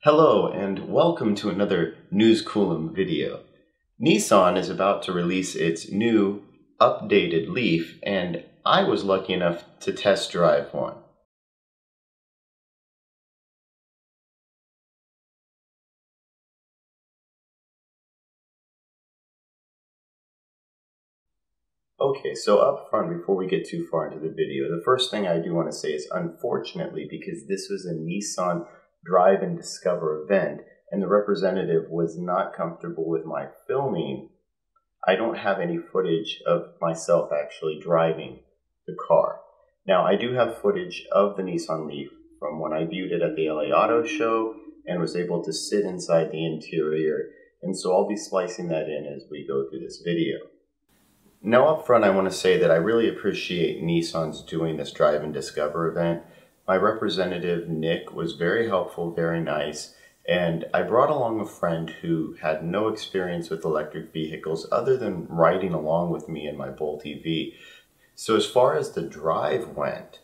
Hello and welcome to another News Coolum video. Nissan is about to release its new updated Leaf, and I was lucky enough to test drive one. Okay, so up front, before we get too far into the video, the first thing I do want to say is, unfortunately, because this was a Nissan Drive and Discover event, and the representative was not comfortable with my filming, I don't have any footage of myself actually driving the car. Now, I do have footage of the Nissan Leaf from when I viewed it at the LA Auto Show and was able to sit inside the interior, and so I'll be splicing that in as we go through this video. Now up front, I want to say that I really appreciate Nissan's doing this Drive and Discover event. My representative, Nick, was very helpful, very nice, and I brought along a friend who had no experience with electric vehicles other than riding along with me in my Bolt EV. So as far as the drive went,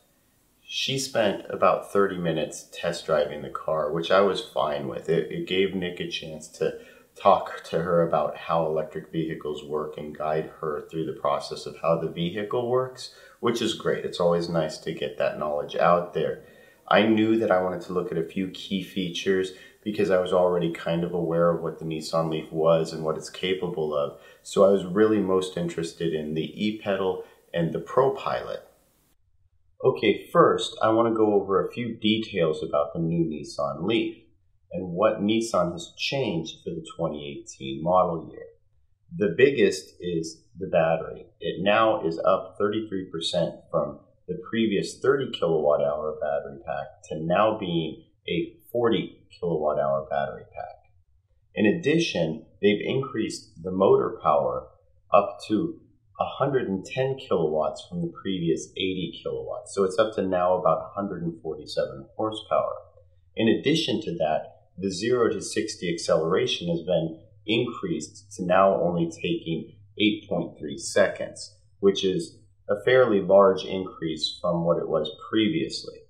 she spent about 30 minutes test driving the car, which I was fine with. It gave Nick a chance to talk to her about how electric vehicles work and guide her through the process of how the vehicle works, which is great. It's always nice to get that knowledge out there. I knew that I wanted to look at a few key features because I was already kind of aware of what the Nissan Leaf was and what it's capable of. So I was really most interested in the e-pedal and the ProPilot. Okay, first I want to go over a few details about the new Nissan Leaf and what Nissan has changed for the 2018 model year. The biggest is the battery. It now is up 33% from the previous 30 kilowatt hour battery pack to now being a 40 kilowatt hour battery pack. In addition, they've increased the motor power up to 110 kilowatts from the previous 80 kilowatts. So it's up to now about 147 horsepower. In addition to that, the 0 to 60 acceleration has been increased to now only taking 8.3 seconds, which is a fairly large increase from what it was previously.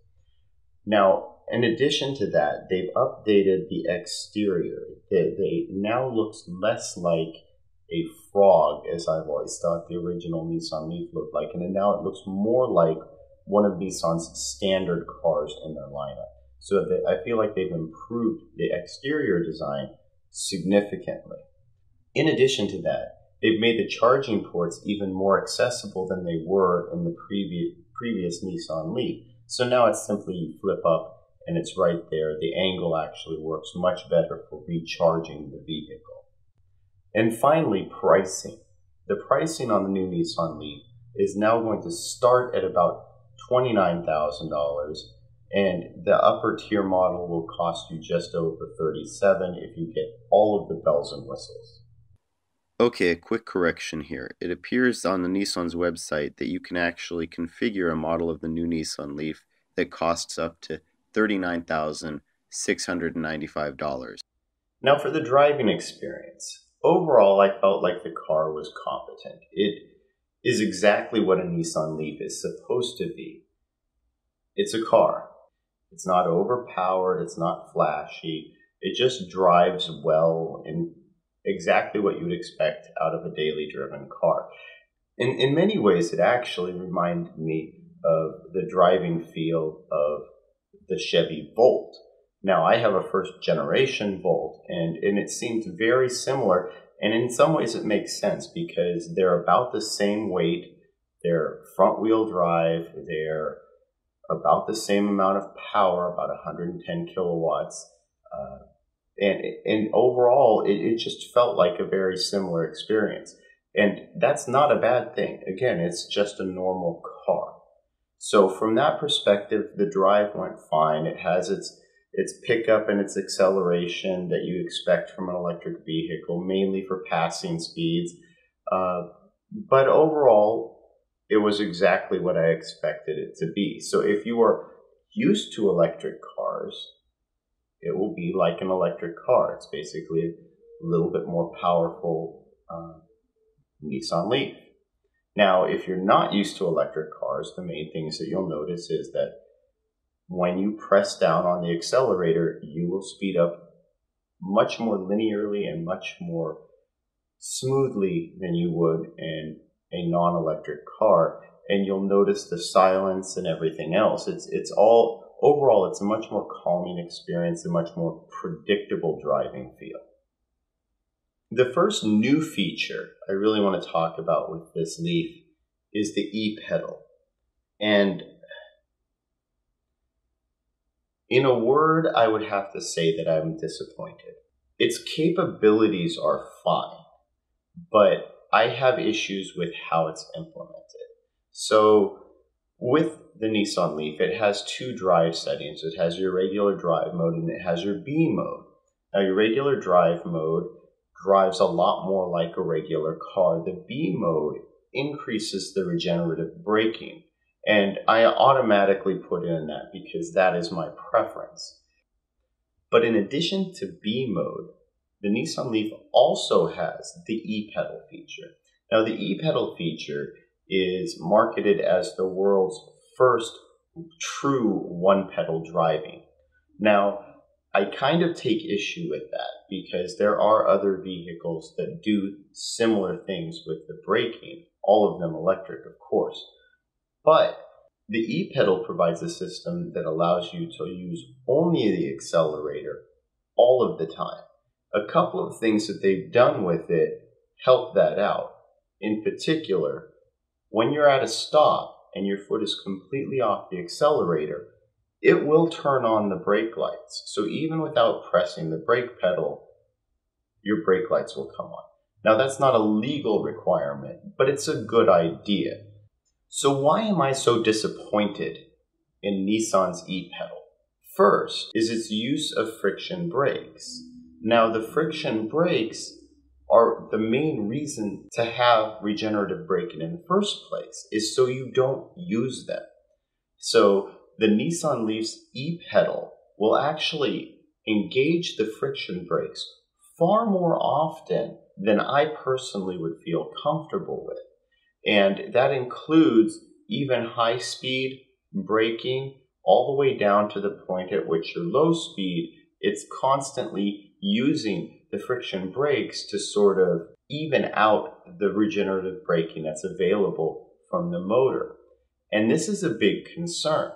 Now, in addition to that, they've updated the exterior. It now looks less like a frog, as I've always thought the original Nissan Leaf looked like, and now it looks more like one of Nissan's standard cars in their lineup. So I feel like they've improved the exterior design significantly. In addition to that, they've made the charging ports even more accessible than they were in the previous Nissan Leaf. So now it's simply you flip up and it's right there. The angle actually works much better for recharging the vehicle. And finally, pricing. The pricing on the new Nissan Leaf is now going to start at about $29,000, and the upper tier model will cost you just over $37,000 if you get all of the bells and whistles. Okay, a quick correction here. It appears on the Nissan's website that you can actually configure a model of the new Nissan Leaf that costs up to $39,695. Now for the driving experience. Overall, I felt like the car was competent. It is exactly what a Nissan Leaf is supposed to be. It's a car. It's not overpowered, it's not flashy. It just drives well and exactly what you would expect out of a daily driven car. In many ways, it actually reminded me of the driving feel of the Chevy Volt. Now, I have a first generation Volt, and it seems very similar, and in some ways it makes sense because they're about the same weight, they're front wheel drive, they're about the same amount of power, about 110 kilowatts, and overall it just felt like a very similar experience. And that's not a bad thing. Again, it's just a normal car. So from that perspective, the drive went fine. It has its pickup and its acceleration that you expect from an electric vehicle, mainly for passing speeds. But overall, it was exactly what I expected it to be. So if you are used to electric cars, it will be like an electric car. It's basically a little bit more powerful Nissan Leaf. Now, if you're not used to electric cars, the main things that you'll notice is that when you press down on the accelerator, you will speed up much more linearly and much more smoothly than you would in a non-electric car. And you'll notice the silence and everything else. It's all, overall, it's a much more calming experience, a much more predictable driving feel. The first new feature I really want to talk about with this Leaf is the e-pedal. And in a word, I would have to say that I'm disappointed. Its capabilities are fine, but I have issues with how it's implemented. So with the Nissan Leaf, it has two drive settings. It has your regular drive mode and it has your B mode. Now your regular drive mode drives a lot more like a regular car. The B mode increases the regenerative braking. And I automatically put in that because that is my preference. But in addition to B mode, the Nissan Leaf also has the e-pedal feature. Now the e-pedal feature is marketed as the world's first true one-pedal driving. Now, I kind of take issue with that because there are other vehicles that do similar things with the braking, all of them electric, of course. But the e-pedal provides a system that allows you to use only the accelerator all of the time. A couple of things that they've done with it help that out. In particular, when you're at a stop and your foot is completely off the accelerator, it will turn on the brake lights. So even without pressing the brake pedal, your brake lights will come on. Now that's not a legal requirement, but it's a good idea. So why am I so disappointed in Nissan's e-pedal? First is its use of friction brakes. Now the friction brakes are the main reason to have regenerative braking in the first place, is so you don't use them. So the Nissan Leaf's e-pedal will actually engage the friction brakes far more often than I personally would feel comfortable with. And that includes even high-speed braking all the way down to the point at which you're low speed, it's constantly using the friction brakes to sort of even out the regenerative braking that's available from the motor. And this is a big concern.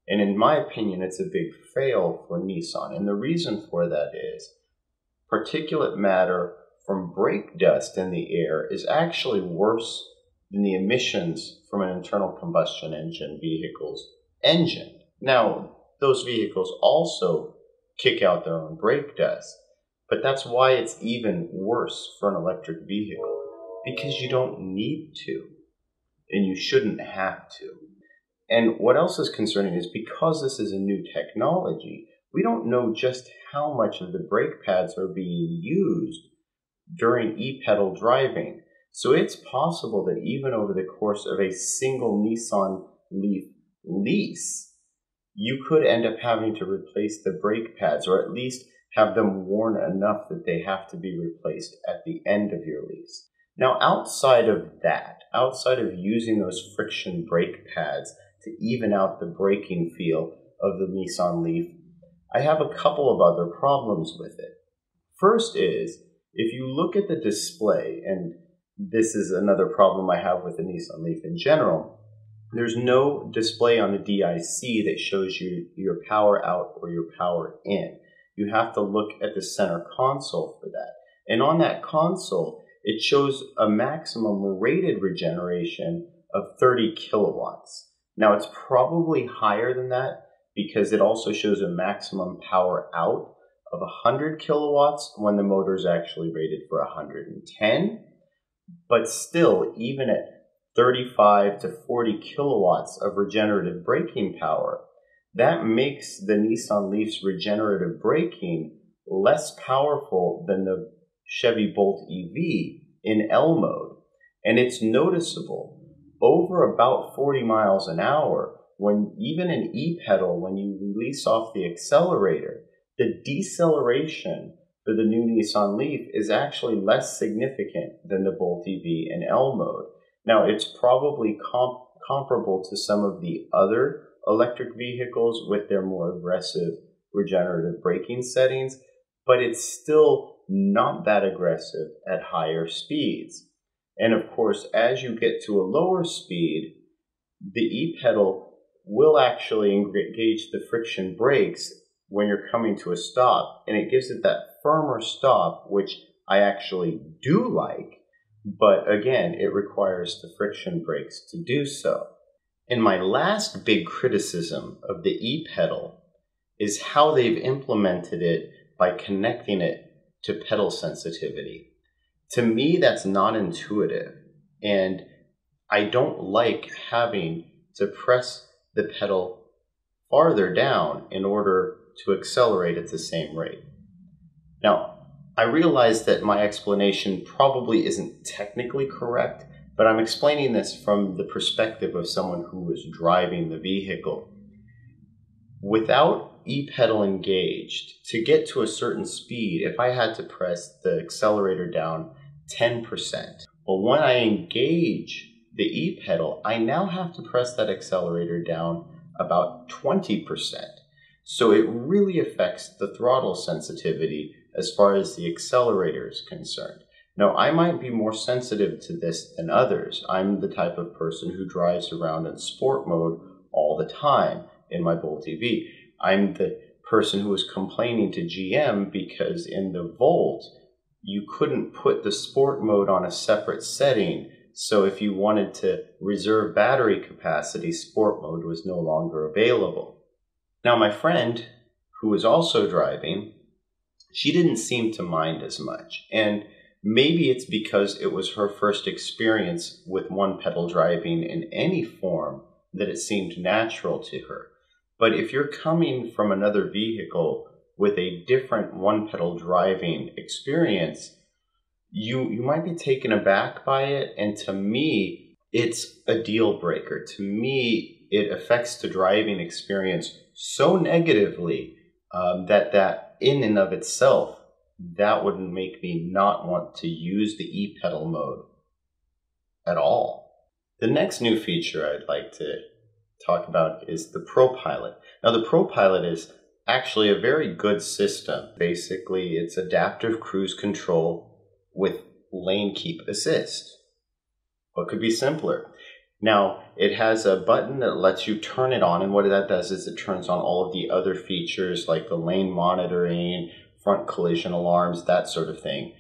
And in my opinion, it's a big fail for Nissan. And the reason for that is particulate matter from brake dust in the air is actually worse than the emissions from an internal combustion engine vehicle's engine. Now, those vehicles also kick out their own brake dust, but that's why it's even worse for an electric vehicle, because you don't need to, and you shouldn't have to. And what else is concerning is because this is a new technology, we don't know just how much of the brake pads are being used during e-pedal driving. So it's possible that even over the course of a single Nissan Leaf lease, you could end up having to replace the brake pads, or at least have them worn enough that they have to be replaced at the end of your lease. Now, outside of that, outside of using those friction brake pads to even out the braking feel of the Nissan Leaf, I have a couple of other problems with it. First is, if you look at the display, and this is another problem I have with the Nissan Leaf in general, there's no display on the DIC that shows you your power out or your power in. You have to look at the center console for that. And on that console, it shows a maximum rated regeneration of 30 kilowatts. Now, it's probably higher than that because it also shows a maximum power out of 100 kilowatts when the motor is actually rated for 110. But still, even at 35 to 40 kilowatts of regenerative braking power, that makes the Nissan Leaf's regenerative braking less powerful than the Chevy Bolt EV in L mode. And it's noticeable over about 40 miles an hour, when even in e-pedal, when you release off the accelerator, the deceleration for the new Nissan Leaf is actually less significant than the Bolt EV in L mode. Now, it's probably comparable to some of the other electric vehicles with their more aggressive regenerative braking settings, but it's still not that aggressive at higher speeds. And of course, as you get to a lower speed, the e-pedal will actually engage the friction brakes when you're coming to a stop, and it gives it that firmer stop, which I actually do like, but again, it requires the friction brakes to do so. And my last big criticism of the e-pedal is how they've implemented it by connecting it to pedal sensitivity. To me, that's not intuitive, and I don't like having to press the pedal farther down in order to accelerate at the same rate. Now, I realize that my explanation probably isn't technically correct, but I'm explaining this from the perspective of someone who was driving the vehicle. Without e-pedal engaged, to get to a certain speed, if I had to press the accelerator down 10%, well, when I engage the e-pedal, I now have to press that accelerator down about 20%. So it really affects the throttle sensitivity as far as the accelerator is concerned. Now, I might be more sensitive to this than others. I'm the type of person who drives around in sport mode all the time in my Bolt EV. I'm the person who was complaining to GM because in the Volt, you couldn't put the sport mode on a separate setting. So if you wanted to reserve battery capacity, sport mode was no longer available. Now, my friend, who was also driving, she didn't seem to mind as much. And maybe it's because it was her first experience with one-pedal driving in any form that it seemed natural to her. But if you're coming from another vehicle with a different one-pedal driving experience, you might be taken aback by it. And to me, it's a deal breaker. To me, it affects the driving experience so negatively that in and of itself, that would make me not want to use the e-pedal mode at all. The next new feature I'd like to talk about is the ProPilot. Now, the ProPilot is actually a very good system. Basically, it's adaptive cruise control with lane keep assist. What could be simpler? Now, it has a button that lets you turn it on, and what that does is it turns on all of the other features like the lane monitoring, front collision alarms, that sort of thing.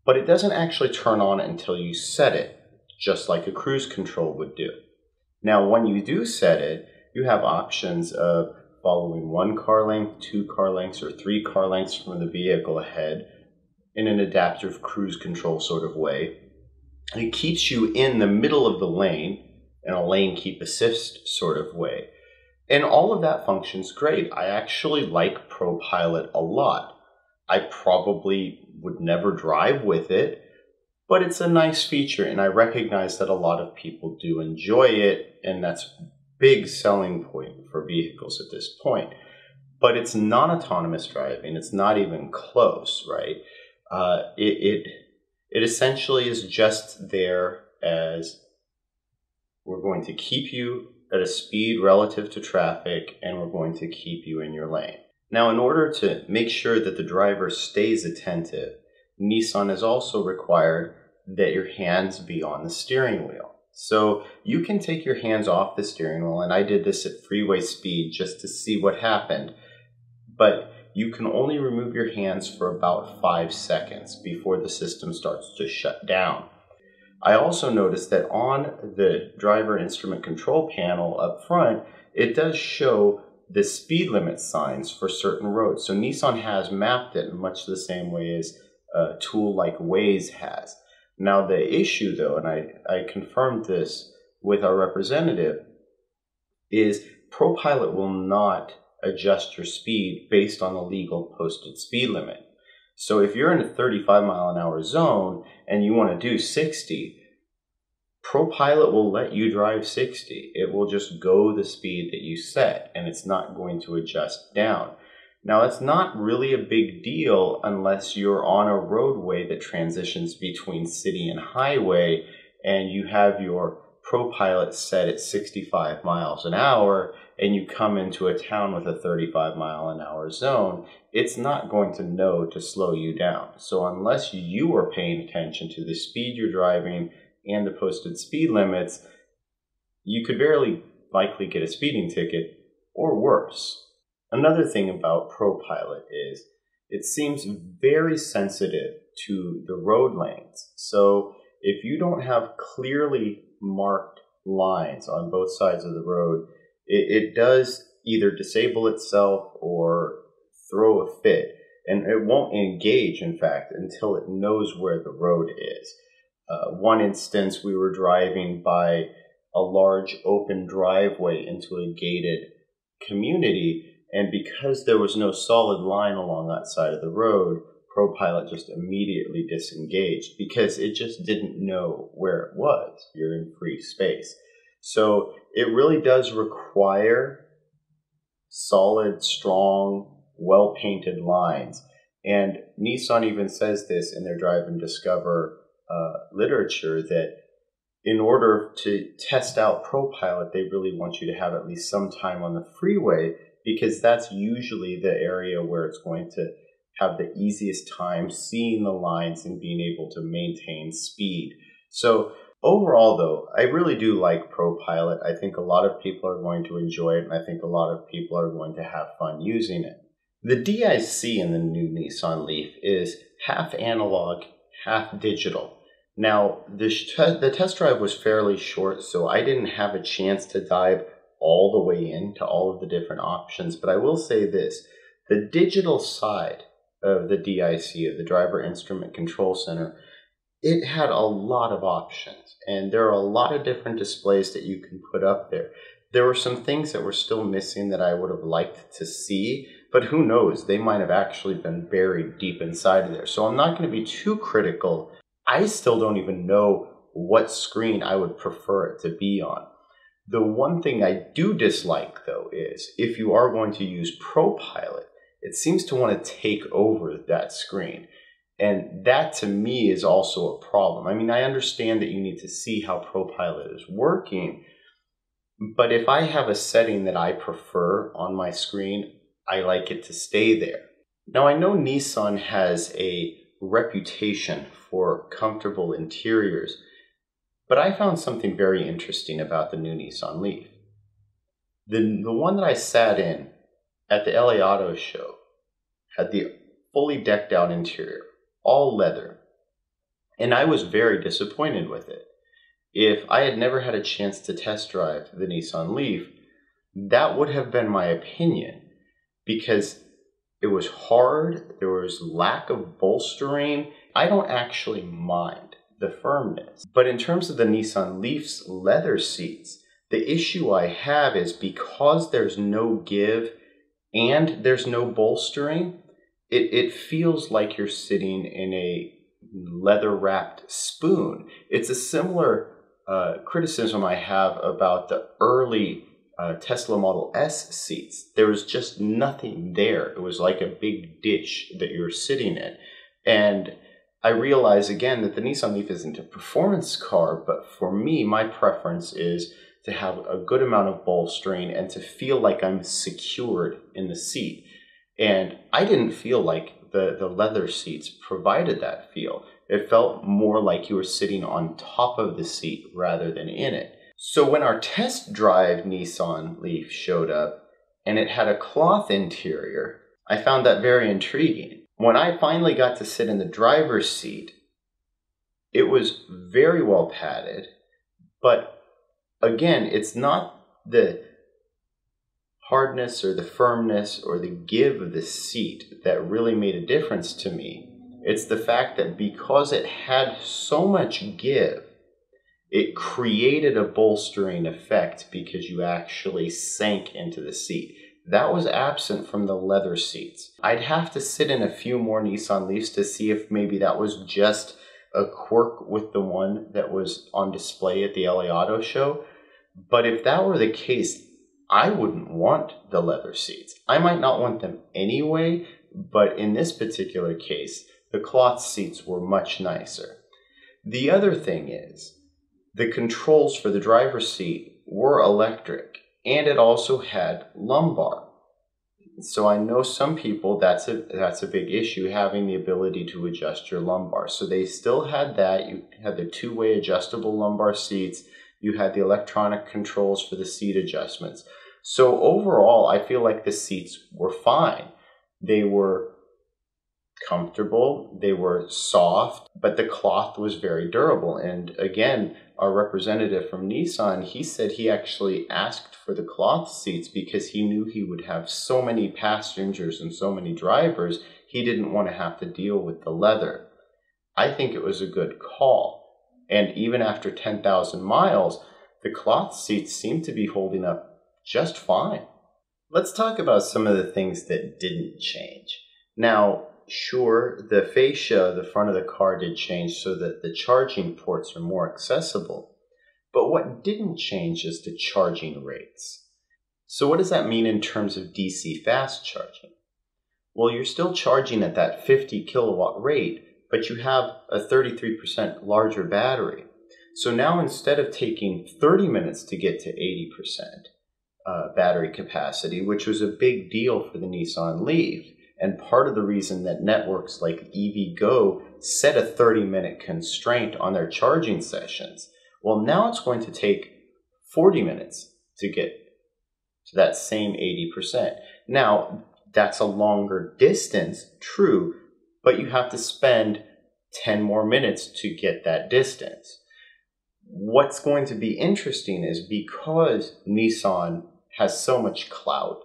But it doesn't actually turn on until you set it, just like a cruise control would do. Now, when you do set it, you have options of following 1 car length, 2 car lengths, or 3 car lengths from the vehicle ahead in an adaptive cruise control sort of way. And it keeps you in the middle of the lane in a lane keep assist sort of way. And all of that functions great. I actually like ProPilot a lot. I probably would never drive with it, but it's a nice feature, and I recognize that a lot of people do enjoy it, and that's a big selling point for vehicles at this point. But it's non-autonomous driving. It's not even close, right? It essentially is just there as we're going to keep you at a speed relative to traffic, and we're going to keep you in your lane. Now, in order to make sure that the driver stays attentive, Nissan has also required that your hands be on the steering wheel. So you can take your hands off the steering wheel, and I did this at freeway speed just to see what happened. But you can only remove your hands for about 5 seconds before the system starts to shut down. I also noticed that on the driver instrument control panel up front, it does show the speed limit signs for certain roads. So Nissan has mapped it in much the same way as a tool like Waze has. Now the issue though, and I confirmed this with our representative, is ProPilot will not adjust your speed based on the legal posted speed limit. So if you're in a 35-mile-an-hour zone and you want to do 60, ProPilot will let you drive 60. It will just go the speed that you set, and it's not going to adjust down. Now, it's not really a big deal unless you're on a roadway that transitions between city and highway, and you have your ProPilot set at 65 miles an hour and you come into a town with a 35-mile-an-hour zone, it's not going to know to slow you down. So unless you are paying attention to the speed you're driving and the posted speed limits, you could very likely get a speeding ticket or worse. Another thing about ProPilot is it seems very sensitive to the road lanes. So if you don't have clearly marked lines on both sides of the road, it does either disable itself or throw a fit. And it won't engage, in fact, until it knows where the road is. One instance, we were driving by a large open driveway into a gated community, and because there was no solid line along that side of the road, ProPilot just immediately disengaged because it just didn't know where it was. You're in free space. So it really does require solid, strong, well-painted lines. And Nissan even says this in their Drive and Discover literature, that in order to test out ProPilot, they really want you to have at least some time on the freeway, because that's usually the area where it's going to have the easiest time seeing the lines and being able to maintain speed. So overall, though, I really do like ProPilot. I think a lot of people are going to enjoy it, and I think a lot of people are going to have fun using it. The DIC in the new Nissan Leaf is half analog, half digital. Now, the test drive was fairly short, so I didn't have a chance to dive all the way into all of the different options, but I will say this: the digital side of the DIC, of the Driver Instrument Control Center, it had a lot of options, and there are a lot of different displays that you can put up there. There were some things that were still missing that I would have liked to see, but who knows, they might have actually been buried deep inside of there. So I'm not going to be too critical. I still don't even know what screen I would prefer it to be on. The one thing I do dislike, though, is if you are going to use ProPilot, it seems to want to take over that screen. And that, to me, is also a problem. I mean, I understand that you need to see how ProPilot is working, but if I have a setting that I prefer on my screen, I like it to stay there. Now, I know Nissan has a reputation for comfortable interiors, but I found something very interesting about the new Nissan Leaf. The one that I sat in at the LA Auto Show had the fully decked out interior, all leather, and I was very disappointed with it. If I had never had a chance to test drive the Nissan Leaf, that would have been my opinion, because it was hard, there was lack of bolstering. I don't actually mind the firmness, but in terms of the Nissan Leaf's leather seats, the issue I have is because there's no give and there's no bolstering, it feels like you're sitting in a leather-wrapped spoon. It's a similar criticism I have about the early Tesla Model S seats. There was just nothing there. It was like a big dish that you're sitting in. And I realize again that the Nissan Leaf isn't a performance car, but for me, my preference is to have a good amount of bolstering and to feel like I'm secured in the seat. And I didn't feel like the leather seats provided that feel. It felt more like you were sitting on top of the seat rather than in it. So when our test drive Nissan Leaf showed up and it had a cloth interior, I found that very intriguing. When I finally got to sit in the driver's seat, it was very well padded, but again, it's not the hardness or the firmness or the give of the seat that really made a difference to me. It's the fact that because it had so much give, it created a bolstering effect because you actually sank into the seat. That was absent from the leather seats. I'd have to sit in a few more Nissan Leafs to see if maybe that was just a quirk with the one that was on display at the LA Auto Show. But if that were the case, I wouldn't want the leather seats. I might not want them anyway, but in this particular case, the cloth seats were much nicer. The other thing is, The controls for the driver's seat were electric, and it also had lumbar. So I know some people, that's a big issue, having the ability to adjust your lumbar. So they still had that. You had the two-way adjustable lumbar seats. You had the electronic controls for the seat adjustments. So overall, I feel like the seats were fine. They were comfortable, they were soft, but the cloth was very durable. And again, our representative from Nissan, he said he actually asked for the cloth seats because he knew he would have so many passengers and so many drivers, he didn't want to have to deal with the leather. I think it was a good call. And even after 10,000 miles, the cloth seats seem to be holding up just fine. Let's talk about some of the things that didn't change. Now, sure, the fascia, the front of the car, did change so that the charging ports are more accessible. But what didn't change is the charging rates. So what does that mean in terms of DC fast charging? Well, you're still charging at that 50 kilowatt rate, but you have a 33% larger battery. So now instead of taking 30 minutes to get to 80% battery capacity, which was a big deal for the Nissan Leaf, and part of the reason that networks like EVgo set a 30-minute constraint on their charging sessions, well, now it's going to take 40 minutes to get to that same 80%. Now, that's a longer distance, true, but you have to spend 10 more minutes to get that distance. What's going to be interesting is because Nissan has so much clout,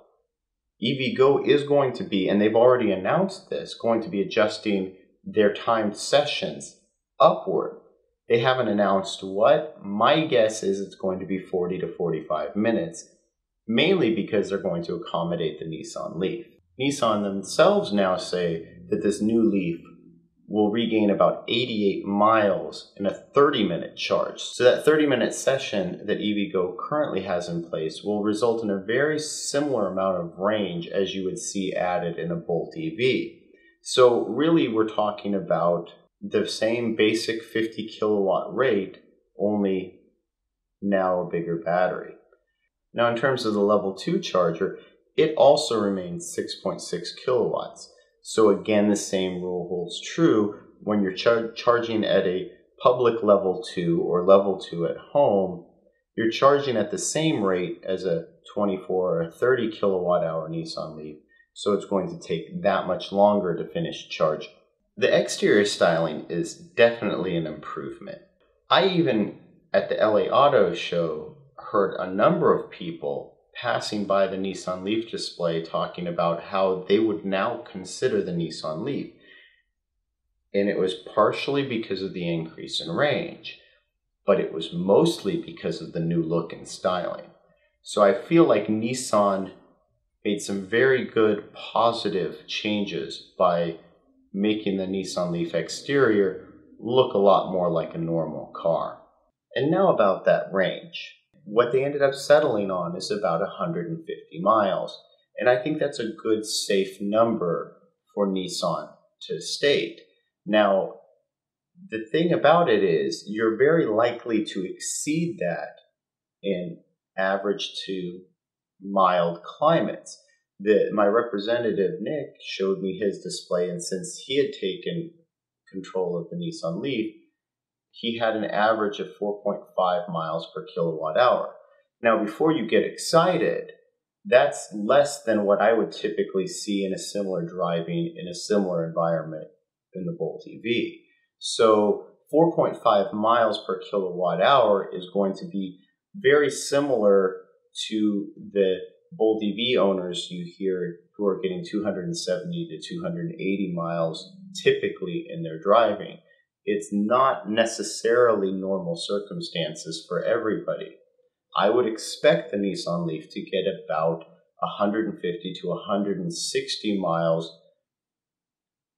EVgo is going to be, and they've already announced this, going to be adjusting their timed sessions upward. They haven't announced what. My guess is it's going to be 40 to 45 minutes, mainly because they're going to accommodate the Nissan Leaf. Nissan themselves now say that this new Leaf will regain about 88 miles in a 30-minute charge. So that 30-minute session that EVgo currently has in place will result in a very similar amount of range as you would see added in a Bolt EV. So really we're talking about the same basic 50 kilowatt rate, only now a bigger battery. Now in terms of the level 2 charger, it also remains 6.6 kilowatts. So again, the same rule holds true when you're charging at a public level 2 or level 2 at home. You're charging at the same rate as a 24 or a 30 kilowatt hour Nissan Leaf. So it's going to take that much longer to finish charging. The exterior styling is definitely an improvement. I even, at the LA Auto Show, heard a number of people passing by the Nissan Leaf display talking about how they would now consider the Nissan Leaf. And it was partially because of the increase in range, but it was mostly because of the new look and styling. So I feel like Nissan made some very good positive changes by making the Nissan Leaf exterior look a lot more like a normal car. And now about that range. What they ended up settling on is about 150 miles. And I think that's a good, safe number for Nissan to state. Now, the thing about it is you're very likely to exceed that in average to mild climates. My representative, Nick, showed me his display, and since he had taken control of the Nissan Leaf, he had an average of 4.5 miles per kilowatt hour. Now, before you get excited, that's less than what I would typically see in a similar driving in a similar environment in the Bolt EV. So 4.5 miles per kilowatt hour is going to be very similar to the Bolt EV owners you hear who are getting 270 to 280 miles typically in their driving. It's not necessarily normal circumstances for everybody. I would expect the Nissan Leaf to get about 150 to 160 miles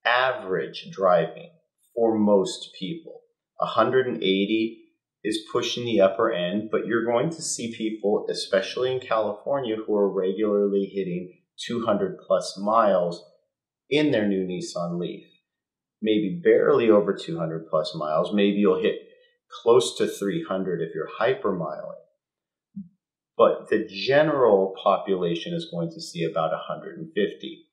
average driving for most people. 180 is pushing the upper end, but you're going to see people, especially in California, who are regularly hitting 200 plus miles in their new Nissan Leaf. Maybe barely over 200 plus miles. Maybe you'll hit close to 300 if you're hypermiling. But the general population is going to see about 150.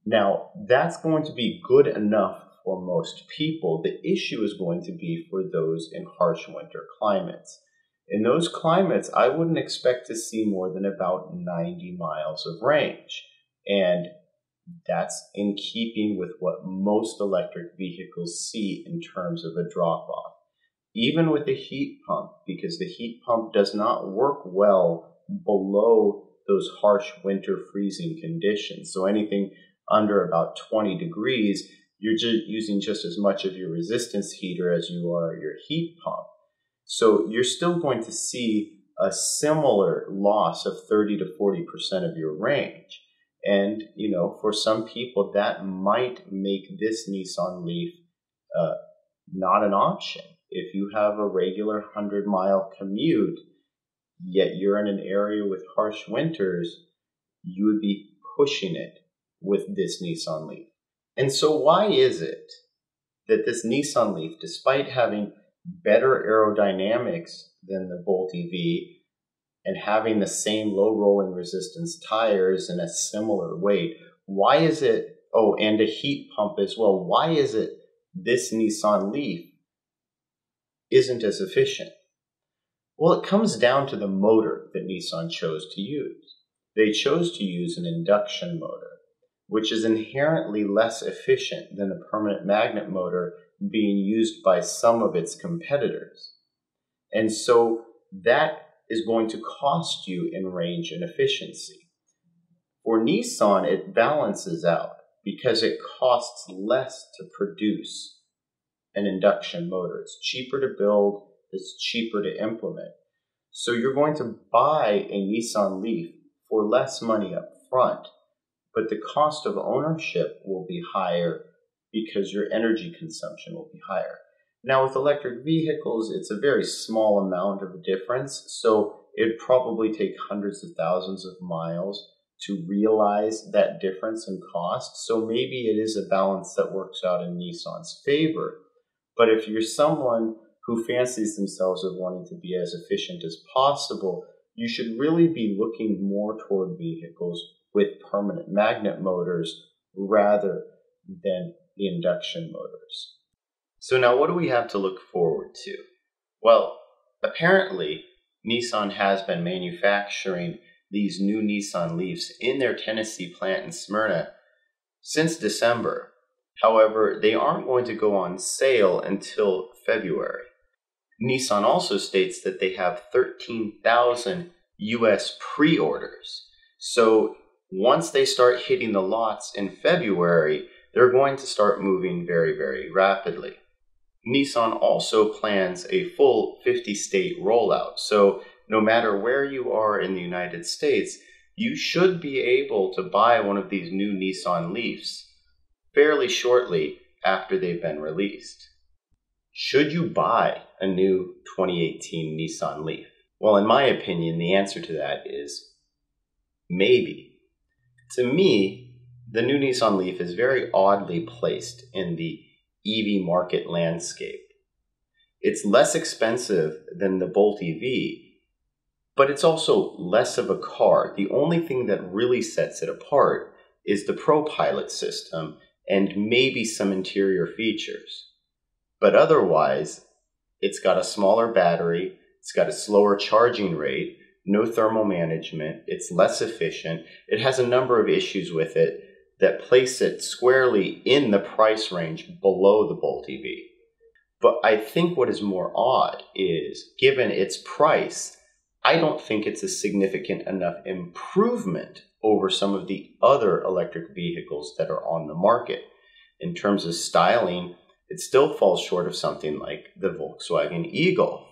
Now, that's going to be good enough for most people. The issue is going to be for those in harsh winter climates. In those climates, I wouldn't expect to see more than about 90 miles of range. And that's in keeping with what most electric vehicles see in terms of a drop-off. Even with the heat pump, because the heat pump does not work well below those harsh winter freezing conditions. So anything under about 20 degrees, you're using just as much of your resistance heater as you are your heat pump. So you're still going to see a similar loss of 30 to 40% of your range. And, for some people, that might make this Nissan Leaf not an option. If you have a regular 100-mile commute, yet you're in an area with harsh winters, you would be pushing it with this Nissan Leaf. And so why is it that this Nissan Leaf, despite having better aerodynamics than the Bolt EV and having the same low rolling resistance tires and a similar weight, why is it, and a heat pump as well, why is it this Nissan Leaf isn't as efficient? Well, it comes down to the motor that Nissan chose to use. They chose to use an induction motor, which is inherently less efficient than the permanent magnet motor being used by some of its competitors. And so that is going to cost you in range and efficiency. For Nissan, it balances out because it costs less to produce an induction motor. It's cheaper to build, it's cheaper to implement. So you're going to buy a Nissan Leaf for less money up front, but the cost of ownership will be higher because your energy consumption will be higher. Now with electric vehicles, it's a very small amount of difference, so it'd probably take hundreds of thousands of miles to realize that difference in cost. So maybe it is a balance that works out in Nissan's favor. But if you're someone who fancies themselves of wanting to be as efficient as possible, you should really be looking more toward vehicles with permanent magnet motors rather than the induction motors. So now what do we have to look forward to? Well, apparently Nissan has been manufacturing these new Nissan Leafs in their Tennessee plant in Smyrna since December. However, they aren't going to go on sale until February. Nissan also states that they have 13,000 US pre-orders. So once they start hitting the lots in February, they're going to start moving very, very rapidly. Nissan also plans a full 50-state rollout. So no matter where you are in the United States, you should be able to buy one of these new Nissan Leafs fairly shortly after they've been released. Should you buy a new 2018 Nissan Leaf? Well, in my opinion, the answer to that is maybe. To me, the new Nissan Leaf is very oddly placed in the EV market landscape. It's less expensive than the Bolt EV, but it's also less of a car. The only thing that really sets it apart is the ProPilot system and maybe some interior features. But otherwise, it's got a smaller battery, it's got a slower charging rate, no thermal management, it's less efficient. It has a number of issues with it that place it squarely in the price range below the Bolt EV. But I think what is more odd is, given its price, I don't think it's a significant enough improvement over some of the other electric vehicles that are on the market. In terms of styling, it still falls short of something like the Volkswagen e-Golf.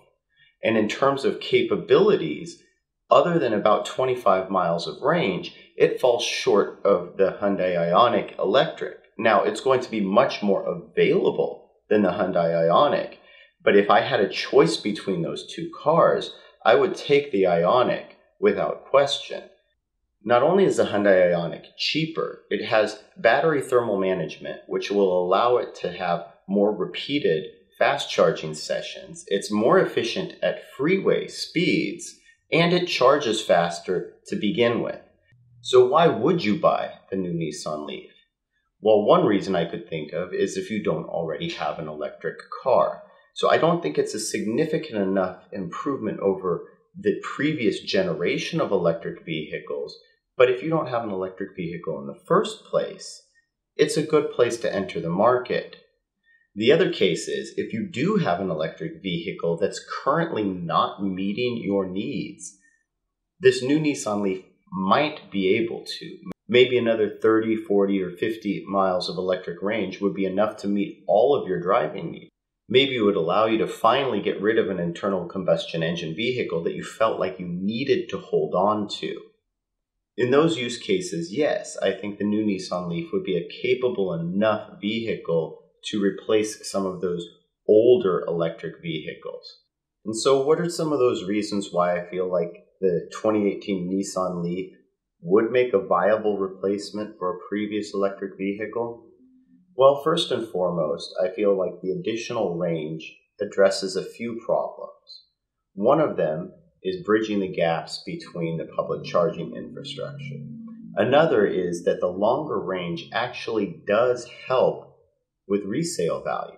And in terms of capabilities, other than about 25 miles of range, it falls short of the Hyundai Ioniq Electric. Now, it's going to be much more available than the Hyundai Ioniq, but if I had a choice between those two cars, I would take the Ioniq without question. Not only is the Hyundai Ioniq cheaper, it has battery thermal management, which will allow it to have more repeated fast charging sessions, it's more efficient at freeway speeds, and it charges faster to begin with. So why would you buy the new Nissan Leaf? Well, one reason I could think of is if you don't already have an electric car. So I don't think it's a significant enough improvement over the previous generation of electric vehicles. But if you don't have an electric vehicle in the first place, it's a good place to enter the market. The other case is if you do have an electric vehicle that's currently not meeting your needs, this new Nissan Leaf might be able to. Maybe another 30, 40, or 50 miles of electric range would be enough to meet all of your driving needs. Maybe it would allow you to finally get rid of an internal combustion engine vehicle that you felt like you needed to hold on to. In those use cases, yes, I think the new Nissan Leaf would be a capable enough vehicle to replace some of those older electric vehicles. And so what are some of those reasons why I feel like the 2018 Nissan Leaf would make a viable replacement for a previous electric vehicle? Well, first and foremost, I feel like the additional range addresses a few problems. One of them is bridging the gaps between the public charging infrastructure. Another is that the longer range actually does help with resale value.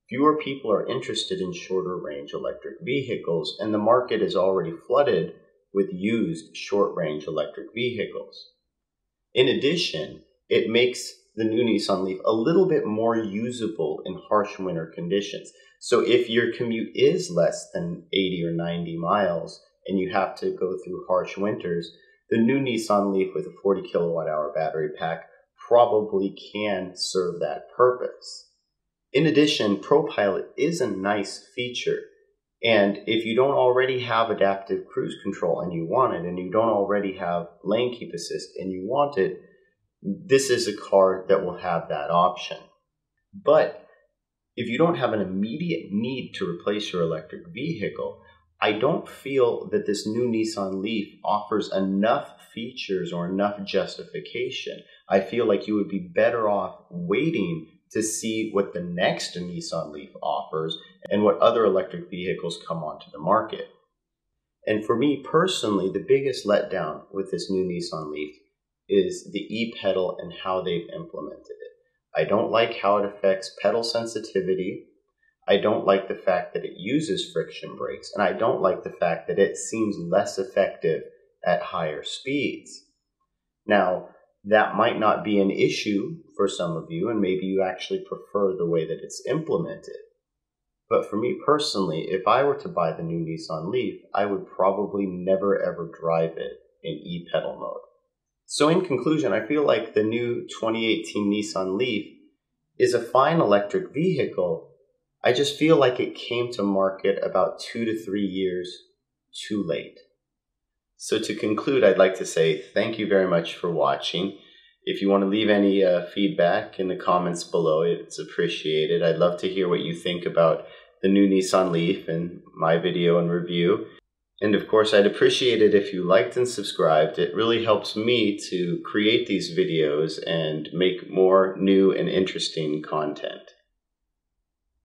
Fewer people are interested in shorter range electric vehicles, and the market is already flooded with used short range electric vehicles. In addition, it makes the new Nissan Leaf a little bit more usable in harsh winter conditions. So if your commute is less than 80 or 90 miles and you have to go through harsh winters, the new Nissan Leaf with a 40 kilowatt hour battery pack probably can serve that purpose. In addition, ProPilot is a nice feature. And if you don't already have adaptive cruise control and you want it, and you don't already have lane keep assist and you want it, this is a car that will have that option. But if you don't have an immediate need to replace your electric vehicle, I don't feel that this new Nissan Leaf offers enough features or enough justification. I feel like you would be better off waiting to see what the next Nissan Leaf offers and what other electric vehicles come onto the market. And for me personally, the biggest letdown with this new Nissan Leaf is the e-pedal and how they've implemented it. I don't like how it affects pedal sensitivity. I don't like the fact that it uses friction brakes, and I don't like the fact that it seems less effective at higher speeds. Now, that might not be an issue for some of you, and maybe you actually prefer the way that it's implemented. But for me personally, if I were to buy the new Nissan Leaf, I would probably never ever drive it in e-pedal mode. So in conclusion, I feel like the new 2018 Nissan Leaf is a fine electric vehicle. I just feel like it came to market about 2 to 3 years too late. So to conclude, I'd like to say thank you very much for watching. If you want to leave any feedback in the comments below, it's appreciated. I'd love to hear what you think about the new Nissan Leaf and my video and review. And of course, I'd appreciate it if you liked and subscribed. It really helps me to create these videos and make more new and interesting content.